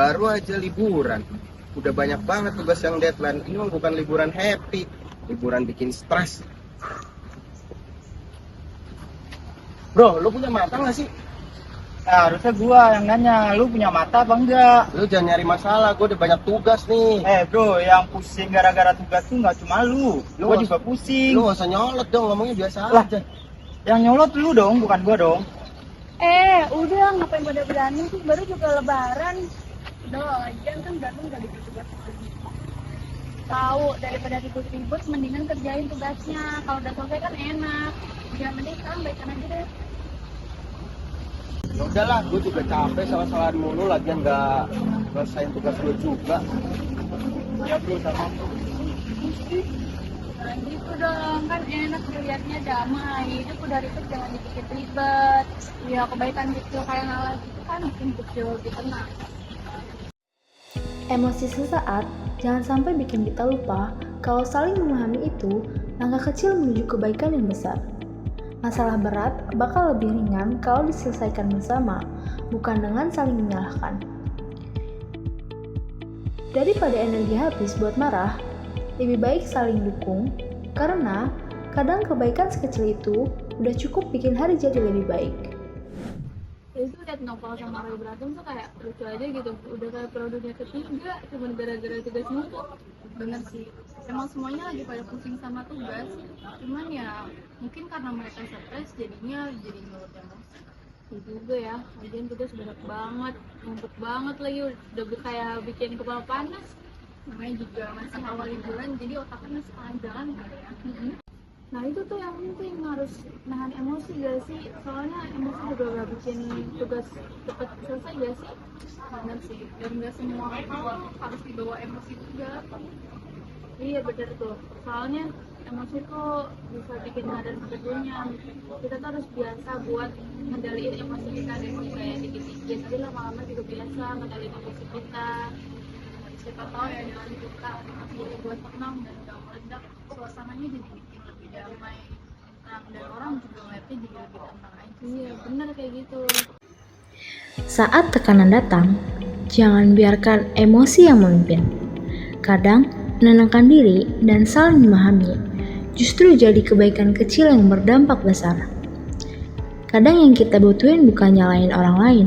baru aja liburan. Udah banyak banget tugas yang deadline. Ini mah bukan liburan happy, liburan bikin stres. Bro, lu punya mata nggak sih? Harusnya gua yang nanya, lu punya mata apa enggak? Lu jangan nyari masalah, gue udah banyak tugas nih. Bro, yang pusing gara-gara tugas tuh nggak cuma lu. Gua juga pusing. Lu gak usah nyolot dong, ngomongnya biasa Lah. aja. Yang nyolot lu dong, bukan gua dong. Udah ngapain pada berantem sih, baru juga lebaran. Udah lagian kan berantem gak tugas. Tahu daripada ribut-ribut mendingan kerjain tugasnya. Kalau udah selesai kan enak. Jangan mending sekarang baikan aja deh. Ya udahlah, gue juga capek salah-salahan mulu, lagian gak ngelesain tugas gue juga. Ya bro, sama. Nah, gitu dong, kan enak dilihatnya damai. Itu udah ribet jangan dikit ribet. Ya kebaikan kecil kayak ngalah gitu kan bikin kecil lebih tenang. Emosi sesaat jangan sampai bikin kita lupa kalau saling memahami itu langkah kecil menuju kebaikan yang besar. Masalah berat bakal lebih ringan kalau diselesaikan bersama, bukan dengan saling menyalahkan. Daripada energi habis buat marah, lebih baik saling dukung, karena kadang kebaikan sekecil itu udah cukup bikin hari jadi lebih baik. Itu liat Novel sama Roy berantem tuh kayak lucu aja gitu, udah kayak produknya ketiga cuma gara-gara tugas numpuk. Bener sih, emang semuanya lagi pada pusing sama tugas, cuman ya mungkin karena mereka stres jadinya jadi nurut emosi. Itu juga ya, lagian tugas berat banget, numpuk banget lagi, udah kayak bikin kepala panas. Namanya juga masih awal liburan, jadi otaknya masih panjang kali ya. Nah itu tuh yang penting, harus nahan emosi gak sih? Soalnya emosi juga gak bikin tugas cepet selesai gak sih? Bener sih, dan gak semua harus dibawa emosi juga. Iya bener tuh, soalnya emosi tuh bisa bikin badan sebetulnya. Kita tuh harus biasa buat ngendaliin emosi kita, kayak dikit-dikit. Jadi lama-lama juga biasa ngendaliin emosi kita. Siapa tahu ya dengan kita jadi buat tenang dan gak meledak, suasananya jadi bikin lebih damai, tenang, dan orang juga ngeliatnya jadi lebih tenang aja. Iya bener kayak gitu. Saat tekanan datang, jangan biarkan emosi yang memimpin. Kadang, menenangkan diri dan saling memahami justru jadi kebaikan kecil yang berdampak besar. Kadang yang kita butuhin bukan nyalain orang lain,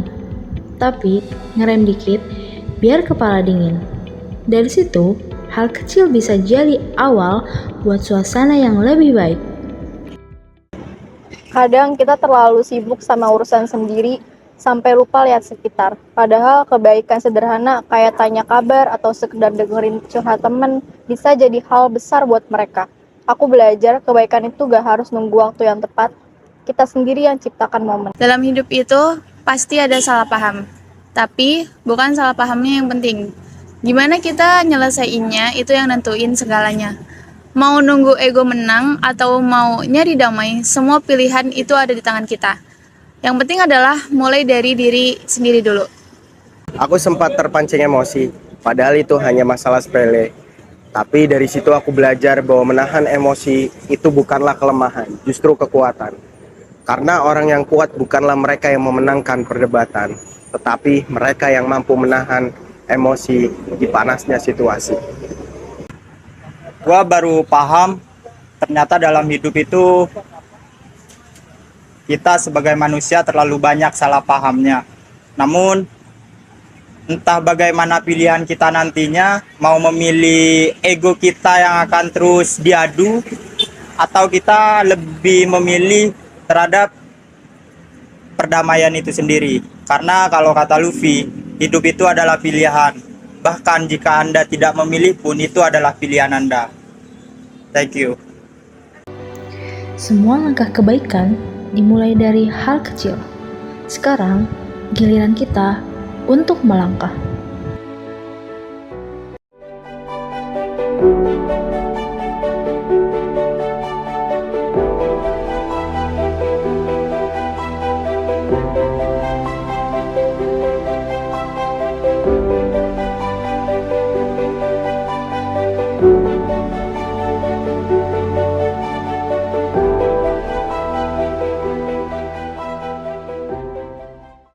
tapi ngerem dikit biar kepala dingin. Dari situ, hal kecil bisa jadi awal buat suasana yang lebih baik. Kadang kita terlalu sibuk sama urusan sendiri sampai lupa lihat sekitar. Padahal kebaikan sederhana kayak tanya kabar atau sekedar dengerin curhat temen bisa jadi hal besar buat mereka. Aku belajar kebaikan itu gak harus nunggu waktu yang tepat. Kita sendiri yang ciptakan momen. Dalam hidup itu pasti ada salah paham, tapi bukan salah pahamnya yang penting. Gimana kita nyelesainnya itu yang nentuin segalanya. Mau nunggu ego menang atau mau nyari damai, semua pilihan itu ada di tangan kita. Yang penting adalah mulai dari diri sendiri dulu. Aku sempat terpancing emosi, padahal itu hanya masalah sepele. Tapi dari situ aku belajar bahwa menahan emosi itu bukanlah kelemahan, justru kekuatan. Karena orang yang kuat bukanlah mereka yang memenangkan perdebatan, tetapi mereka yang mampu menahan emosi di panasnya situasi. Gua baru paham ternyata dalam hidup itu kita sebagai manusia terlalu banyak salah pahamnya. Namun entah bagaimana pilihan kita nantinya, mau memilih ego kita yang akan terus diadu atau kita lebih memilih terhadap perdamaian itu sendiri. Karena kalau kata Luffy, hidup itu adalah pilihan. Bahkan jika Anda tidak memilih pun itu adalah pilihan Anda. Thank you. Semua langkah kebaikan dimulai dari hal kecil. Sekarang, giliran kita untuk melangkah.